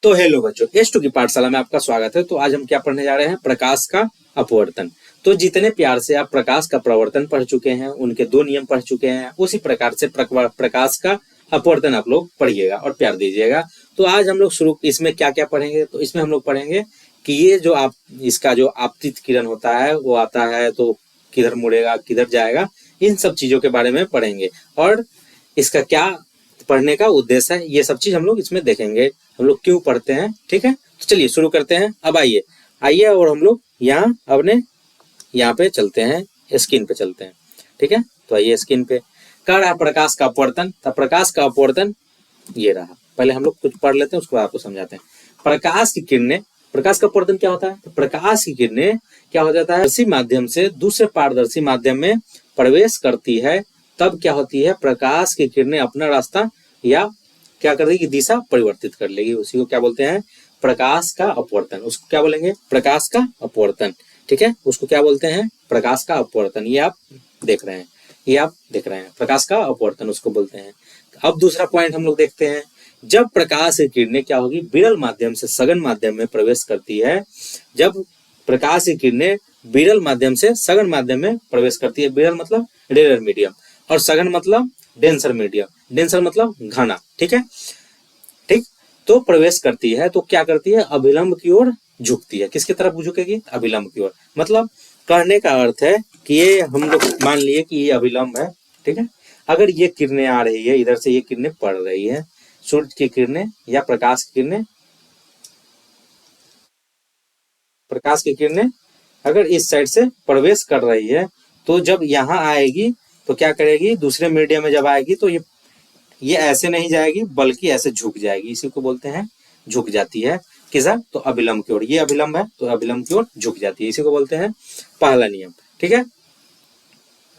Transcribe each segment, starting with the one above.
तो हेलो बच्चों, S2 की पाठशाला में आपका स्वागत है। तो आज हम क्या पढ़ने जा रहे हैं? प्रकाश का अपवर्तन। तो जितने प्यार से आप प्रकाश का प्रवर्तन पढ़ चुके हैं, उनके दो नियम पढ़ चुके हैं, उसी प्रकार से प्रकाश का अपवर्तन आप लोग पढ़िएगा और प्यार दीजिएगा। तो आज हम लोग शुरू इसमें क्या क्या पढ़ेंगे? तो इसमें हम लोग पढ़ेंगे कि ये जो आप इसका जो आपतित किरण होता है वो आता है तो किधर मुड़ेगा, किधर जाएगा, इन सब चीजों के बारे में पढ़ेंगे और इसका क्या पढ़ने का उद्देश्य है, ये सब चीज हम लोग इसमें देखेंगे। हम लोग क्यों पढ़ते हैं, ठीक है। तो चलिए शुरू करते हैं। अब आइए और हम लोग यहाँ अपने यहाँ पे चलते हैं, स्क्रीन पे चलते हैं, ठीक है। तो आइए स्क्रीन पे कर रहा प्रकाश का अपवर्तन। तो प्रकाश का अपवर्तन ये रहा। पहले हम लोग कुछ पढ़ लेते हैं, उसको आपको समझाते हैं। प्रकाश की किरणें, प्रकाश का अपवर्तन क्या होता है? तो प्रकाश की किरणें क्या हो जाता है, पारदर्शी माध्यम से दूसरे पारदर्शी माध्यम में प्रवेश करती है, तब क्या होती है, प्रकाश की किरणें अपना रास्ता या क्या कर देगी, दिशा परिवर्तित कर लेगी। उसी को क्या बोलते हैं? प्रकाश का अपवर्तन। उसको क्या बोलेंगे? प्रकाश का अपवर्तन, ठीक है। उसको क्या बोलते हैं? प्रकाश का अपवर्तन। ये आप देख रहे हैं, प्रकाश का अपवर्तन उसको बोलते हैं। अब दूसरा पॉइंट हम लोग देखते हैं। जब प्रकाश की किरणें क्या होगी, विरल माध्यम से सघन माध्यम में प्रवेश करती है। जब प्रकाश की किरणें विरल माध्यम से सघन माध्यम में प्रवेश करती है, विरल मतलब रेयर मीडियम और सघन मतलब डेंसर मीडियम, डेंसर मतलब घना, ठीक है। ठीक, तो प्रवेश करती है तो क्या करती है, अभिलंब की ओर झुकती है। किसकी तरफ झुकेगी? अभिलंब की ओर। मतलब कहने का अर्थ है कि ये हम लोग मान लिए कि ये अभिलंब है, ठीक है। अगर ये किरणें आ रही है, इधर से ये किरणें पड़ रही है, सूर्य की किरणें या प्रकाश की किरणें अगर इस साइड से प्रवेश कर रही है तो जब यहाँ आएगी तो क्या करेगी, दूसरे मीडियम में जब आएगी तो ये ऐसे नहीं जाएगी बल्कि ऐसे झुक जाएगी। इसी को बोलते हैं झुक जाती है। किधर? तो अभिलंब की ओर। ये अभिलंब है तो अभिलंब की ओर झुक जाती है। इसी को बोलते हैं पहला नियम, ठीक है।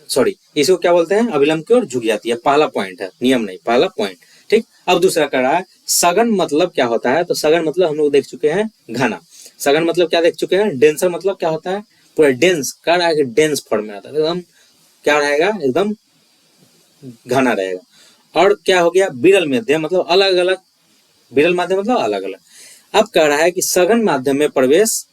सॉरी, इसको क्या बोलते हैं? अभिलंब की ओर झुक जाती है। पहला पॉइंट है, नियम नहीं, पहला पॉइंट, ठीक। अब दूसरा कर रहा है सघन मतलब क्या होता है? तो सघन मतलब हम लोग देख चुके हैं घना। सघन मतलब क्या देख चुके हैं? डेंसर मतलब क्या होता है? पूरा डेंस कर रहा है कि डेंस फॉर्म में आता है, एकदम क्या रहेगा, एकदम घना रहेगा। और क्या हो गया, विरल माध्यम मतलब अलग अलग, विरल माध्यम मतलब अलग अलग। अब कह रहा है कि सघन माध्यम में प्रवेश,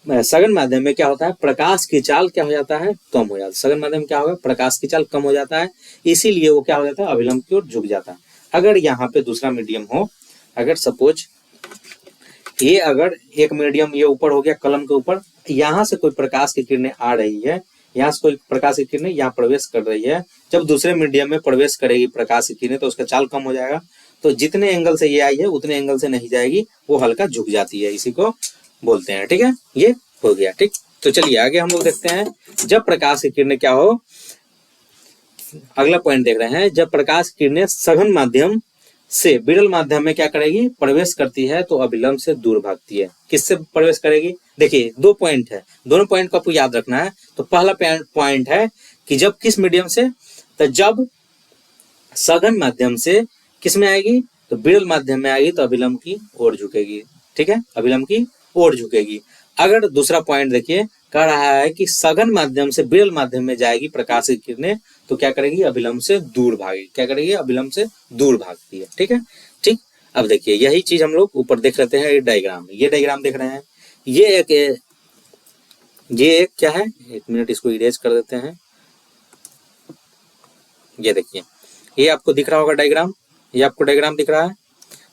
सघन माध्यम में क्या होता है, प्रकाश की चाल क्या हो जाता है, कम हो जाता है। सघन माध्यम क्या होगा, प्रकाश की चाल कम हो जाता है, इसीलिए वो क्या हो जाता है, अभिलंब की ओर झुक जाता है। अगर यहाँ पे दूसरा मीडियम हो, अगर सपोज ये अगर एक मीडियम ये ऊपर हो गया कलम के ऊपर, यहाँ से कोई प्रकाश की किरणें आ रही है, यहाँ से कोई प्रकाश की किरणें यहाँ प्रवेश कर रही है, जब दूसरे मीडियम में प्रवेश करेगी प्रकाश की किरणें तो उसका चाल कम हो जाएगा। तो जितने एंगल से ये आई है उतने एंगल से नहीं जाएगी, वो हल्का झुक जाती है। इसी को बोलते हैं, ठीक है। ये हो गया, ठीक। तो चलिए आगे हम लोग देखते हैं। जब प्रकाश की किरणें क्या हो, अगला पॉइंट देख रहे हैं। जब प्रकाश की किरणें सघन माध्यम से विरल माध्यम में क्या करेगी, प्रवेश करती है तो अभिलंब से दूर भागती है। किससे प्रवेश करेगी? देखिए दो पॉइंट है, दोनों पॉइंट को आपको याद रखना है। तो पहला पॉइंट है कि जब किस मीडियम से, तो जब सघन माध्यम से किस में आएगी, तो विरल माध्यम में आएगी तो अभिलंब की ओर झुकेगी, ठीक है, अभिलंब की ओर झुकेगी। अगर दूसरा पॉइंट देखिए, कह रहा है कि सघन माध्यम से विरल माध्यम में जाएगी प्रकाश की किरणें तो क्या करेगी, अभिलंब से दूर भागेगी। क्या करेगी, अभिलंब से दूर भागती है, ठीक है, ठीक। अब देखिए यही चीज हम लोग ऊपर देख लेते हैं। ये डायग्राम देख रहे हैं। ये एक क्या है, एक मिनट इसको इरेज कर देते हैं। ये देखिए, ये आपको दिख रहा होगा डायग्राम, ये आपको डायग्राम दिख रहा है।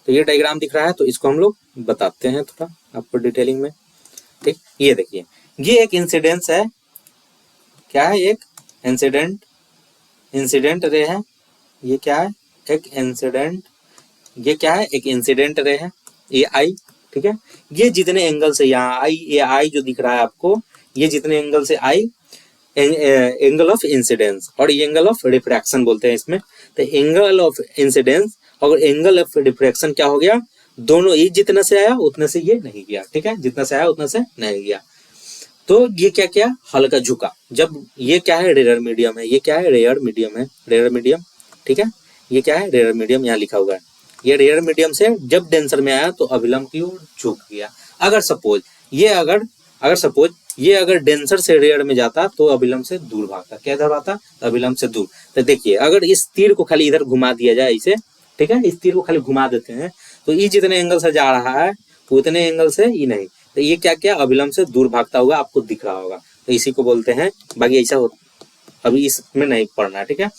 तो ये डायग्राम दिख रहा है, तो इसको हम लोग बताते हैं थोड़ा आपको डिटेलिंग में, ठीक। ये देखिए, ये एक इंसिडेंस है, क्या है, एक इंसिडेंट रे है। ये क्या है, एक इंसिडेंट, ये क्या है, एक इंसिडेंट रे है, ये आई, ठीक है। ये जितने एंगल से यहाँ आई, ये आई जो दिख रहा है आपको, ये जितने एंगल से आई, एंगल ऑफ इंसिडेंस, और ये एंगल ऑफ रिफ्रैक्शन बोलते हैं इसमें। तो एंगल ऑफ इंसिडेंस और एंगल ऑफ रिफ्रैक्शन क्या हो गया, दोनों ये जितना से आया उतने से ये नहीं गया, ठीक है, जितना से आया उतना से नहीं गया। तो ये क्या किया, हल्का झुका। जब ये क्या है, रेयर मीडियम है, ये क्या है, रेयर मीडियम है, रेयर मीडियम, ठीक है। ये क्या है, रेयर मीडियम, यहाँ लिखा हुआ है। ये रेयर मीडियम से जब डेंसर में आया तो अभिलंब की ओर झुक गया। अगर सपोज ये अगर डेंसर से रेयर में जाता तो अभिलंब से दूर भागता। क्या इधर आता, अभिलंब से दूर। तो देखिए अगर इस तीर को खाली इधर घुमा दिया जाए इसे, ठीक है, इस तीर को खाली घुमा देते हैं तो ई जितने एंगल से जा रहा है तो उतने एंगल से ई नहीं, तो ये क्या क्या अभिलंब से दूर भागता हुआ आपको दिख रहा होगा, तो इसी को बोलते हैं। बाकी ऐसा हो, अभी इसमें नहीं पढ़ना है, ठीक है,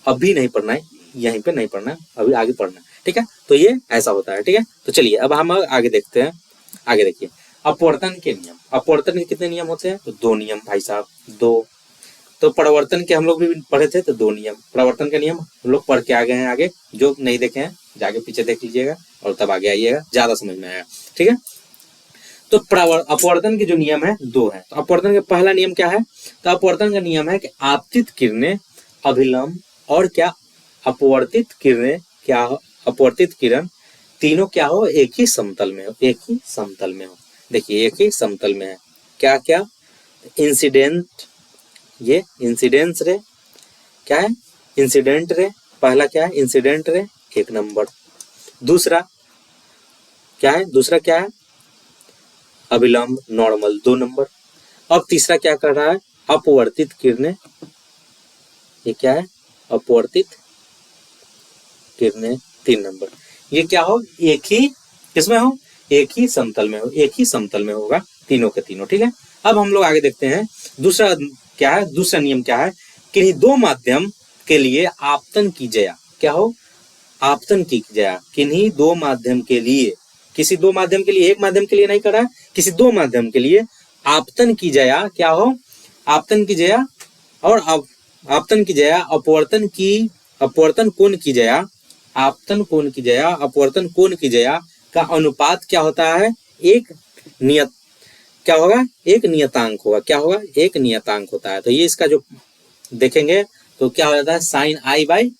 अभी नहीं पढ़ना है, यहीं पे नहीं पढ़ना है, अभी आगे पढ़ना है, ठीक है। तो ये ऐसा होता है, ठीक है। तो चलिए अब हम आगे देखते हैं। आगे देखिए अपवर्तन के नियम। अपवर्तन के कितने नियम होते हैं? तो 2 नियम भाई साहब, 2। तो परिवर्तन के हम लोग भी पढ़े थे, तो 2 नियम। परिवर्तन के नियम हम लोग पढ़ के आ गए हैं, आगे जो नहीं देखे हैं जाके पीछे देख लीजिएगा और तब आगे आइएगा, ज्यादा समझ में आएगा, ठीक है। तो अपवर्तन के जो नियम है 2 है। तो अपवर्तन का पहला नियम क्या है? तो अपवर्तन का नियम है कि आपतित किरणें, अभिलंब और क्या अपवर्तित किरणें, क्या अपवर्तित किरण तीनों क्या हो? एक ही समतल में हो, एक ही समतल में हो। देखिए एक ही समतल में है, क्या क्या? इंसिडेंट, ये इंसिडेंस रे, क्या है? इंसिडेंट रे, पहला क्या है? Incident ray 1 number. दूसरा क्या है? दूसरा क्या है? अभिलंब नॉर्मल 2 नंबर। अब तीसरा क्या कर रहा है? अपवर्तित किरणें, ये क्या है? अपवर्तित किरणें 3 नंबर। ये क्या हो? एक ही किसमें हो? एक ही समतल में हो, एक ही समतल में होगा तीनों के तीनों, ठीक है। अब हम लोग आगे देखते हैं दूसरा क्या है। दूसरा नियम क्या है? किन्हीं 2 माध्यम के लिए आपतन की जया, क्या हो? आपतन की जया किन्हीं 2 माध्यम के लिए, किसी 2 माध्यम के लिए, एक माध्यम के लिए नहीं करा है, किसी 2 माध्यम के लिए आपतन की जया क्या हो? आपतन की जया और आपतन की जया अपवर्तन की, अपवर्तन कोण की जया, आपतन कोण की जया अपवर्तन कोण की जया का अनुपात क्या होता है? एक नियत, क्या होगा? एक नियतांक होगा। क्या होगा? एक नियतांक होता है। तो ये इसका जो देखेंगे तो क्या हो जाता है? Sine I by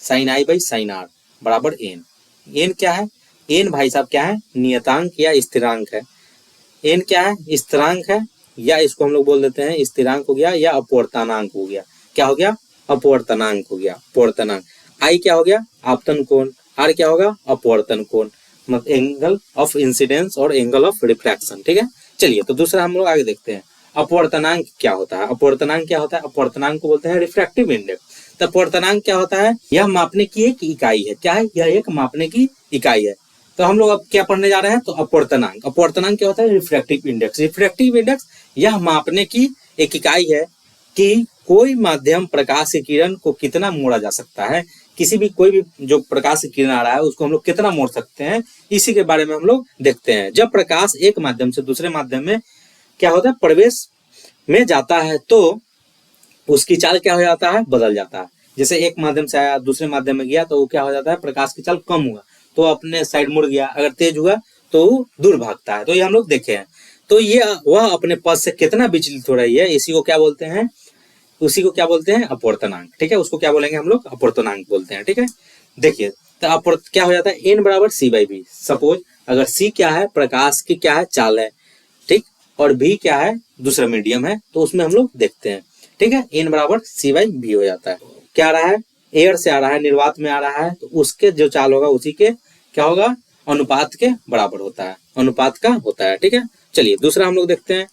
sine R बराबर एन। एन क्या है? एन भाई साहब क्या है? नियतांक या स्थिरांक है। एन क्या है? स्थिरांक है, या इसको हम लोग बोल देते हैं स्थिरांक हो गया या अपवर्तनांक हो गया। क्या हो गया? अपवर्तनांक हो गया, अपवर्तनांक। आई क्या हो गया? आपतन कोण। आर क्या होगा? अपवर्तन कोण, मतलब एंगल ऑफ इंसिडेंस और एंगल ऑफ रिफ्रैक्शन, ठीक है। चलिए तो दूसरा हम लोग आगे देखते हैं। अपवर्तनांक क्या होता है? अपवर्तनांक क्या होता है? अपवर्तनांक को बोलते हैं रिफ्रैक्टिव इंडेक्स। तो अपवर्तनांक क्या होता है? यह मापने की एक इकाई है। क्या है? यह एक मापने की इकाई है। तो हम लोग अब क्या पढ़ने जा रहे हैं? तो अपवर्तनांक। अपवर्तनांक क्या होता है? Refractive index. रिफ्रैक्टिव इंडेक्स यह मापने की एक इकाई है कि कोई माध्यम प्रकाश की किरण को कितना मोड़ा जा सकता है। किसी भी कोई भी जो प्रकाश की किरण आ रहा है उसको हम लोग कितना मोड़ सकते हैं, इसी के बारे में हम लोग देखते हैं। जब प्रकाश एक माध्यम से दूसरे माध्यम में क्या होता है? प्रवेश में जाता है तो उसकी चाल क्या हो जाता है? बदल जाता है। जैसे एक माध्यम से आया दूसरे माध्यम में गया तो वो क्या हो जाता है? प्रकाश की चाल कम हुआ तो अपने साइड मुड़ गया, अगर तेज हुआ तो वो दूर भागता है। तो ये हम लोग देखे हैं। तो ये वह अपने पथ से कितना विचलित हो रही है, इसी को क्या बोलते हैं? उसी को क्या बोलते हैं? अपवर्तनांक, ठीक है। उसको क्या बोलेंगे हम लोग? अपवर्तनांक बोलते हैं, ठीक है। देखिए तो अपवर्त क्या हो जाता है? एन बराबर सी बाई बी। सपोज अगर सी क्या है? प्रकाश की क्या है? चाल है, ठीक, और बी क्या है? दूसरा मीडियम है, तो उसमें हम लोग देखते हैं, ठीक है। एन बराबर सी बाई बी हो जाता है। क्या आ रहा है? एयर से आ रहा है, निर्वात में आ रहा है, तो उसके जो चाल होगा उसी के क्या होगा? अनुपात के बराबर होता है, अनुपात का होता है, ठीक है। चलिए दूसरा हम लोग देखते हैं।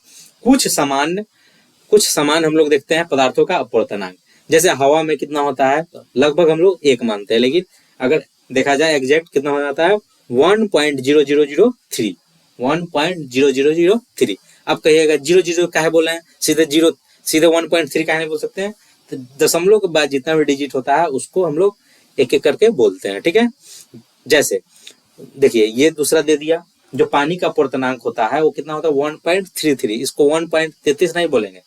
कुछ समान हम लोग देखते हैं पदार्थों का अपवर्तनांक। जैसे हवा में कितना होता है? तो लगभग हम लोग 1 मानते हैं, लेकिन अगर देखा जाए एग्जैक्ट कितना हो जाता है? 1.0003, 1.0003। अब कहिएगा 00 काहे बोले हैं? सीधे 1.3 काहे नहीं बोल सकते हैं? तो दशमलव के बाद जितना भी डिजिट होता है उसको हम लोग एक एक करके बोलते हैं, ठीक है। जैसे देखिए ये दूसरा दे दिया, जो पानी का अपवर्तनांक होता है वो कितना होता है? 1.33। इसको 1.33 नहीं बोलेंगे,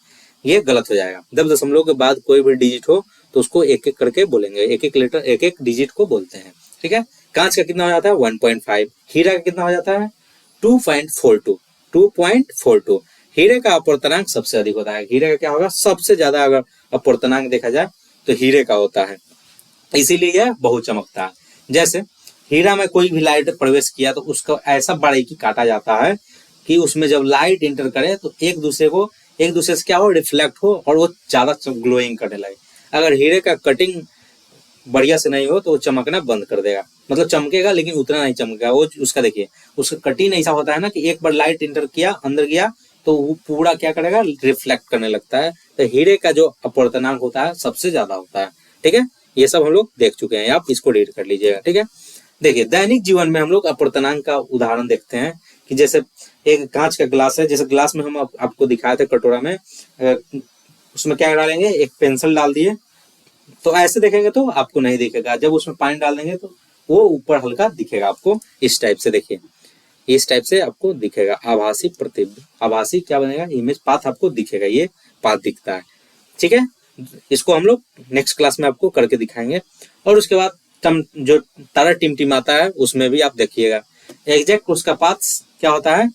ये गलत हो जाएगा। जब दशमलव के बाद कोई भी डिजिट हो तो उसको एक एक करके बोलेंगे, एक एक लेटर एक एक डिजिट को बोलते हैं, ठीक है। कांच का कितना हो जाता है? 1.5। हीरा का कितना हो जाता है? 2.42, 2.42। हीरे का अपवर्तनांक सबसे अधिक होता है। हीरे का क्या होगा? सबसे ज्यादा अगर अपवर्तनांक देखा जाए तो हीरे का होता है, इसीलिए यह बहुत चमकता है। जैसे हीरा में कोई भी लाइट प्रवेश किया तो उसको ऐसा बारीकी काटा जाता है कि उसमें जब लाइट इंटर करे तो एक दूसरे से क्या हो? रिफ्लेक्ट हो और वो ज्यादा ग्लोइंग करने लगे। अगर हीरे का कटिंग बढ़िया से नहीं हो तो वो चमकना बंद कर देगा, मतलब चमकेगा लेकिन उतना नहीं चमकेगा। वो उसका देखिए उसका कटिंग ऐसा होता है ना कि एक बार लाइट इंटर किया, अंदर गया तो वो पूरा क्या करेगा? रिफ्लेक्ट करने लगता है। तो हीरे का जो अपवर्तनांक होता है सबसे ज्यादा होता है, ठीक है। ये सब हम लोग देख चुके हैं, आप इसको रीड कर लीजिएगा, ठीक है। देखिए दैनिक जीवन में हम लोग अपूर्णांक का उदाहरण देखते हैं कि जैसे एक कांच का ग्लास है, जैसे ग्लास में हम आपको दिखाए थे कटोरा में, उसमें क्या डालेंगे, एक पेंसिल डाल दिए, तो ऐसे देखेंगे तो आपको नहीं दिखेगा, जब उसमें पानी डाल देंगे तो वो ऊपर हल्का दिखेगा आपको, इस टाइप से। देखिए इस टाइप से आपको दिखेगा, आभासी प्रतिबिंब, आभासी क्या बनेगा, इमेज पाथ आपको दिखेगा, ये पाथ दिखता है, ठीक है। इसको हम लोग नेक्स्ट क्लास में आपको करके दिखाएंगे। और उसके बाद जो तारा टिमटिमाता है उसमें भी आप देखिएगा एग्जैक्ट उसका पाथ क्या होता है।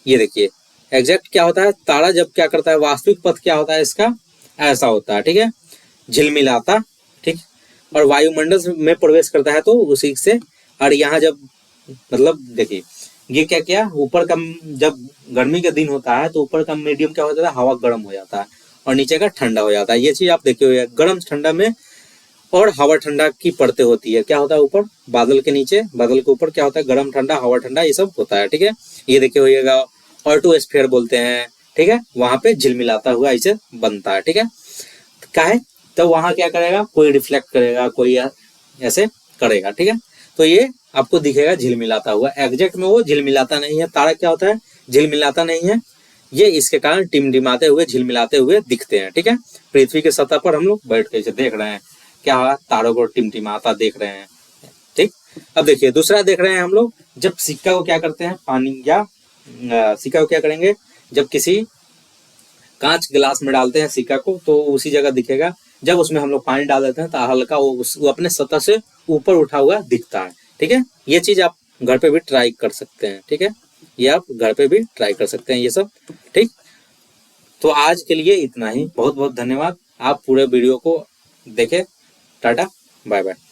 ये देखिए एग्जैक्ट क्या होता है, तारा जब क्या करता है, वास्तविक पथ क्या होता है इसका, ऐसा होता है, ठीक है, झिलमिलाता, ठीक। और वायुमंडल में प्रवेश करता है तो उसी से, और यहाँ जब मतलब देखिए ये क्या क्या ऊपर का, जब गर्मी का दिन होता है तो ऊपर का मीडियम क्या हो जाता है, हवा गर्म हो जाता है और नीचे का ठंडा हो जाता है। ये चीज आप देखे हुए, गर्म ठंडा में और हवा ठंडा की परतें होती है, क्या होता है ऊपर बादल के नीचे, बादल के ऊपर क्या होता है, गर्म ठंडा हवा ठंडा ये सब होता है, ठीक है। ये देखे होइएगा ऑर्टोस्फीयर बोलते हैं, ठीक है, वहां पे झिलमिलाता हुआ ऐसे बनता है, ठीक है। क्या है, तो वहां क्या करेगा, कोई रिफ्लेक्ट करेगा, कोई ऐसे करेगा, ठीक है। तो ये आपको दिखेगा झिलमिलाता हुआ, एग्जैक्ट में वो झिलमिलाता नहीं है, तारा क्या होता है, झिलमिलाता नहीं है, ये इसके कारण टिमटिमाते हुए झिलमिलाते हुए दिखते हैं, ठीक है। पृथ्वी के सतह पर हम लोग बैठ के देख रहे हैं, क्या तारों को टिमटिमाता देख रहे हैं, ठीक। अब देखिए दूसरा देख रहे हैं हम लोग, जब सिक्का को क्या करते हैं, पानी या सिक्का को क्या करेंगे, जब किसी कांच गिलास में डालते हैं सिक्का को तो उसी जगह दिखेगा, जब उसमें हम लोग पानी डाल देते हैं तो हल्का वो अपने सतह से ऊपर उठा हुआ दिखता है, ठीक है। ये चीज आप घर पे भी ट्राई कर सकते हैं, ठीक है, ये आप घर पे भी ट्राई कर सकते हैं ये सब, ठीक। तो आज के लिए इतना ही, बहुत बहुत धन्यवाद, आप पूरे वीडियो को देखें, टाटा बाय बाय।